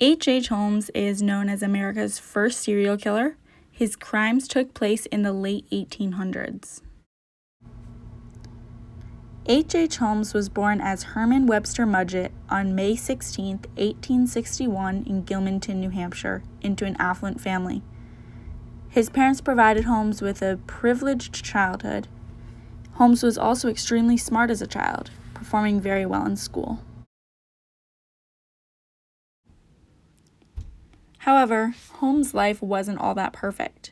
H.H. Holmes is known as America's first serial killer. His crimes took place in the late 1800s. H.H. Holmes was born as Herman Webster Mudgett on May 16, 1861 in Gilmanton, New Hampshire, into an affluent family. His parents provided Holmes with a privileged childhood. Holmes was also extremely smart as a child, performing very well in school. However, Holmes' life wasn't all that perfect.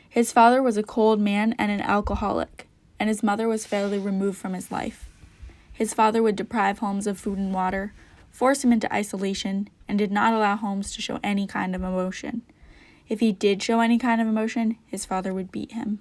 His father was a cold man and an alcoholic, and his mother was fairly removed from his life. His father would deprive Holmes of food and water, force him into isolation, and did not allow Holmes to show any kind of emotion. If he did show any kind of emotion, his father would beat him.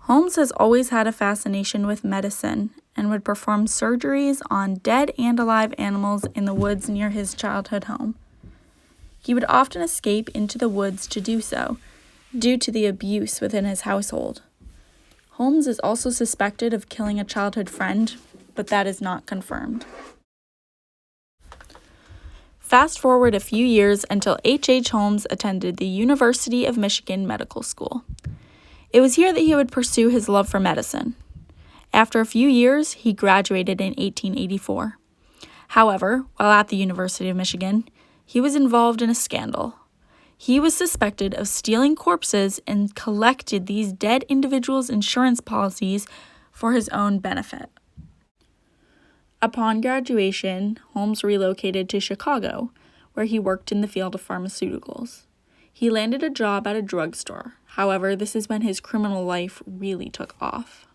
Holmes has always had a fascination with medicine and would perform surgeries on dead and alive animals in the woods near his childhood home. He would often escape into the woods to do so, due to the abuse within his household. Holmes is also suspected of killing a childhood friend, but that is not confirmed. Fast forward a few years until H.H. Holmes attended the University of Michigan Medical School. It was here that he would pursue his love for medicine. After a few years, he graduated in 1884. However, while at the University of Michigan, he was involved in a scandal. He was suspected of stealing corpses and collected these dead individuals' insurance policies for his own benefit. Upon graduation, Holmes relocated to Chicago, where he worked in the field of pharmaceuticals. He landed a job at a drugstore. However, this is when his criminal life really took off.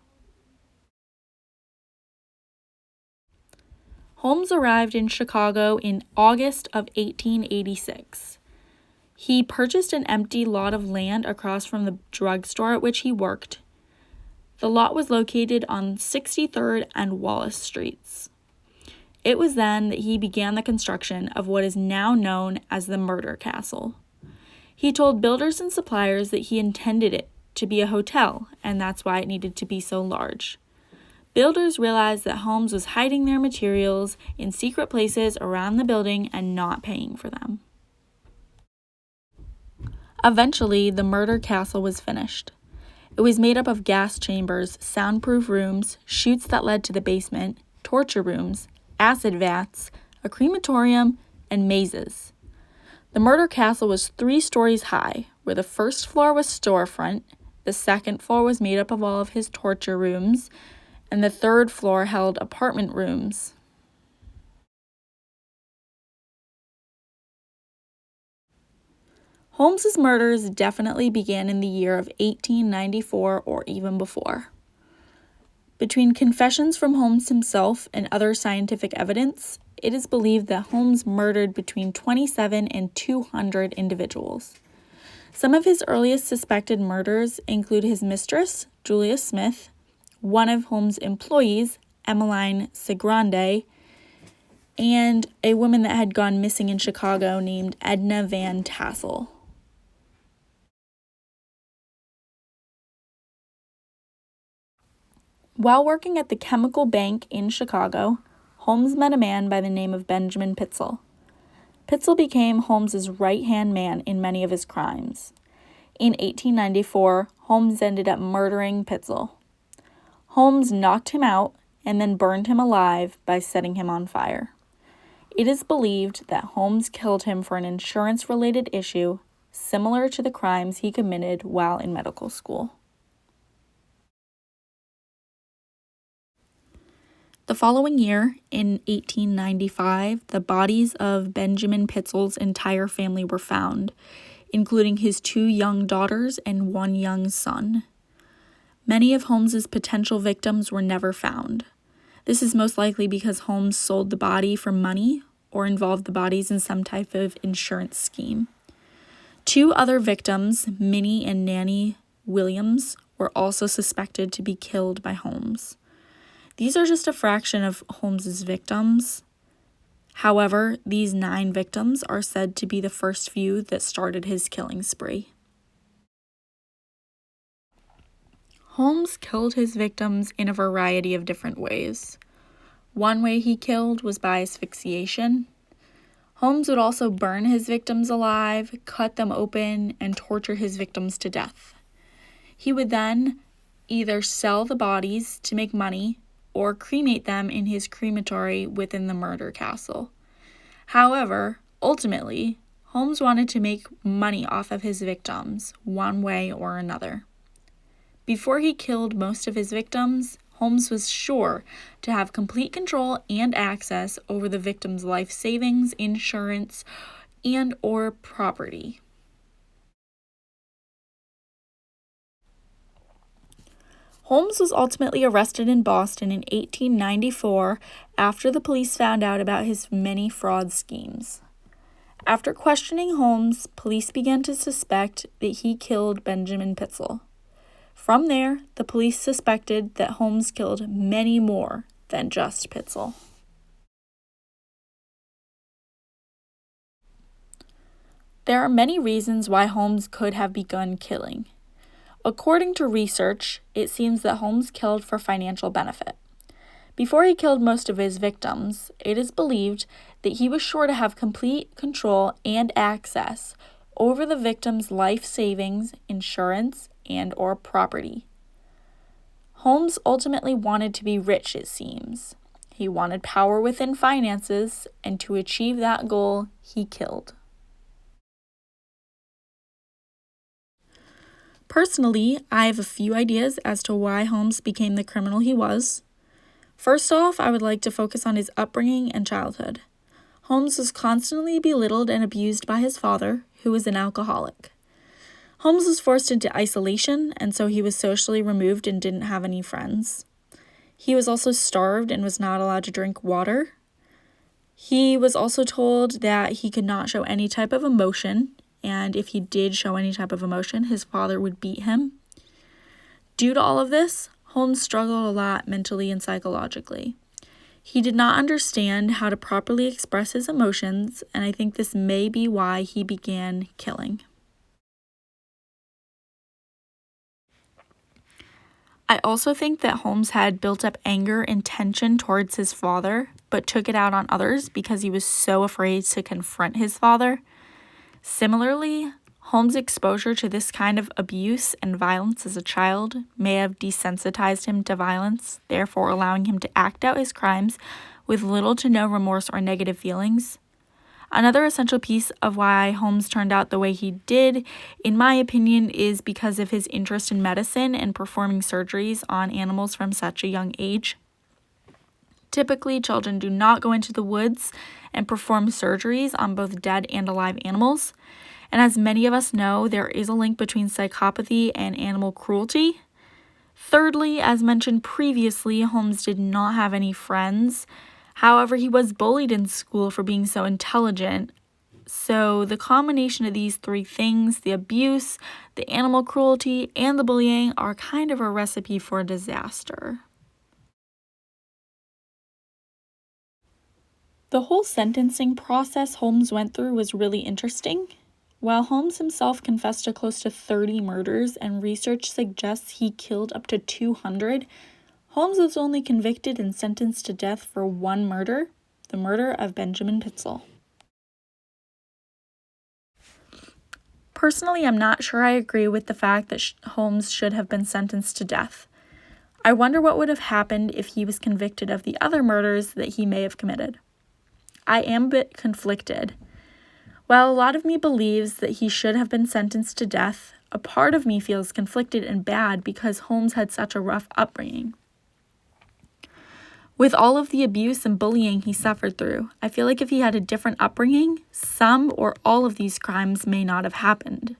Holmes arrived in Chicago in August of 1886. He purchased an empty lot of land across from the drugstore at which he worked. The lot was located on 63rd and Wallace Streets. It was then that he began the construction of what is now known as the Murder Castle. He told builders and suppliers that he intended it to be a hotel, and that's why it needed to be so large. Builders realized that Holmes was hiding their materials in secret places around the building and not paying for them. Eventually, the Murder Castle was finished. It was made up of gas chambers, soundproof rooms, chutes that led to the basement, torture rooms, acid vats, a crematorium, and mazes. The Murder Castle was 3 stories high, where the first floor was storefront, the second floor was made up of all of his torture rooms, and the third floor held apartment rooms. Holmes's murders definitely began in the year of 1894 or even before. Between confessions from Holmes himself and other scientific evidence, it is believed that Holmes murdered between 27 and 200 individuals. Some of his earliest suspected murders include his mistress, Julia Smith, one of Holmes' employees, Emmeline Segrande, and a woman that had gone missing in Chicago named Edna Van Tassel. While working at the Chemical Bank in Chicago, Holmes met a man by the name of Benjamin Pitzel. Pitzel became Holmes's right-hand man in many of his crimes. In 1894, Holmes ended up murdering Pitzel. Holmes knocked him out and then burned him alive by setting him on fire. It is believed that Holmes killed him for an insurance-related issue similar to the crimes he committed while in medical school. The following year, in 1895, the bodies of Benjamin Pitzel's entire family were found, including his 2 young daughters and 1 young son. Many of Holmes's potential victims were never found. This is most likely because Holmes sold the body for money or involved the bodies in some type of insurance scheme. 2 other victims, Minnie and Nanny Williams, were also suspected to be killed by Holmes. These are just a fraction of Holmes's victims. However, these 9 victims are said to be the first few that started his killing spree. Holmes killed his victims in a variety of different ways. One way he killed was by asphyxiation. Holmes would also burn his victims alive, cut them open, and torture his victims to death. He would then either sell the bodies to make money or cremate them in his crematory within the murder castle. However, ultimately, Holmes wanted to make money off of his victims, one way or another. Before he killed most of his victims, Holmes was sure to have complete control and access over the victims' life savings, insurance, and or property. Holmes was ultimately arrested in Boston in 1894 after the police found out about his many fraud schemes. After questioning Holmes, police began to suspect that he killed Benjamin Pitzel. From there, the police suspected that Holmes killed many more than just Pitzel. There are many reasons why Holmes could have begun killing. According to research, it seems that Holmes killed for financial benefit. Before he killed most of his victims, it is believed that he was sure to have complete control and access over the victims' life savings, insurance, and or property. Holmes ultimately wanted to be rich, it seems. He wanted power within finances, and to achieve that goal, he killed. Personally, I have a few ideas as to why Holmes became the criminal he was. First off, I would like to focus on his upbringing and childhood. Holmes was constantly belittled and abused by his father, who was an alcoholic. Holmes was forced into isolation, and so he was socially removed and didn't have any friends. He was also starved and was not allowed to drink water. He was also told that he could not show any type of emotion, and if he did show any type of emotion, his father would beat him. Due to all of this, Holmes struggled a lot mentally and psychologically. He did not understand how to properly express his emotions, and I think this may be why he began killing. I also think that Holmes had built up anger and tension towards his father, but took it out on others because he was so afraid to confront his father. Similarly, Holmes' exposure to this kind of abuse and violence as a child may have desensitized him to violence, therefore allowing him to act out his crimes with little to no remorse or negative feelings. Another essential piece of why Holmes turned out the way he did, in my opinion, is because of his interest in medicine and performing surgeries on animals from such a young age. Typically, children do not go into the woods and perform surgeries on both dead and alive animals. And as many of us know, there is a link between psychopathy and animal cruelty. Thirdly, as mentioned previously, Holmes did not have any friends. However, he was bullied in school for being so intelligent. So the combination of these three things, the abuse, the animal cruelty, and the bullying, are kind of a recipe for disaster. The whole sentencing process Holmes went through was really interesting. While Holmes himself confessed to close to 30 murders and research suggests he killed up to 200, Holmes was only convicted and sentenced to death for one murder, the murder of Benjamin Pitzel. Personally, I'm not sure I agree with the fact that Holmes should have been sentenced to death. I wonder what would have happened if he was convicted of the other murders that he may have committed. I am a bit conflicted. While a lot of me believes that he should have been sentenced to death, a part of me feels conflicted and bad because Holmes had such a rough upbringing. With all of the abuse and bullying he suffered through, I feel like if he had a different upbringing, some or all of these crimes may not have happened.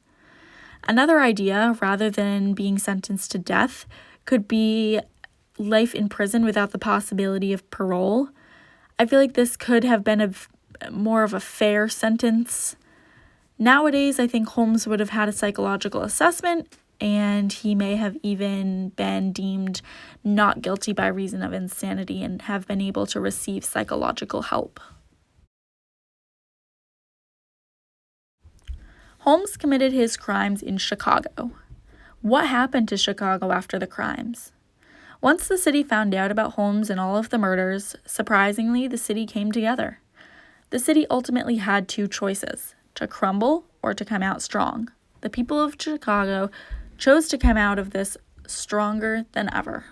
Another idea, rather than being sentenced to death, could be life in prison without the possibility of parole. I feel like this could have been more of a fair sentence. Nowadays, I think Holmes would have had a psychological assessment, and he may have even been deemed not guilty by reason of insanity and have been able to receive psychological help. Holmes committed his crimes in Chicago. What happened to Chicago after the crimes? Once the city found out about Holmes and all of the murders, surprisingly, the city came together. The city ultimately had two choices: to crumble or to come out strong. The people of Chicago chose to come out of this stronger than ever.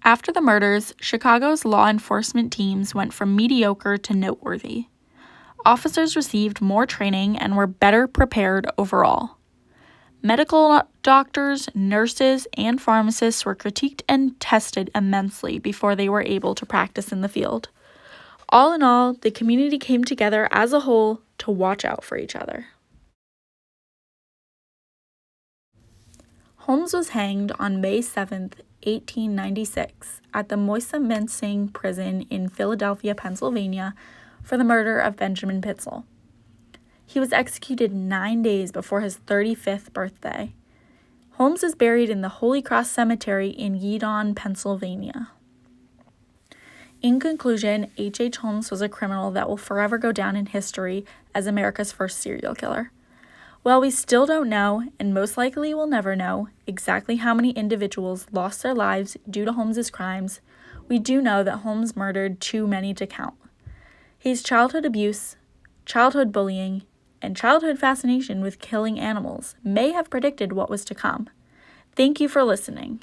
After the murders, Chicago's law enforcement teams went from mediocre to noteworthy. Officers received more training and were better prepared overall. Medical doctors, nurses, and pharmacists were critiqued and tested immensely before they were able to practice in the field. All in all, the community came together as a whole to watch out for each other. Holmes was hanged on May 7, 1896, at the Moisa-Mensing prison in Philadelphia, Pennsylvania, for the murder of Benjamin Pitzel. He was executed 9 days before his 35th birthday. Holmes is buried in the Holy Cross Cemetery in Yeadon, Pennsylvania. In conclusion, H.H. Holmes was a criminal that will forever go down in history as America's first serial killer. While we still don't know, and most likely will never know, exactly how many individuals lost their lives due to Holmes's crimes, we do know that Holmes murdered too many to count. His childhood abuse, childhood bullying, and childhood fascination with killing animals may have predicted what was to come. Thank you for listening.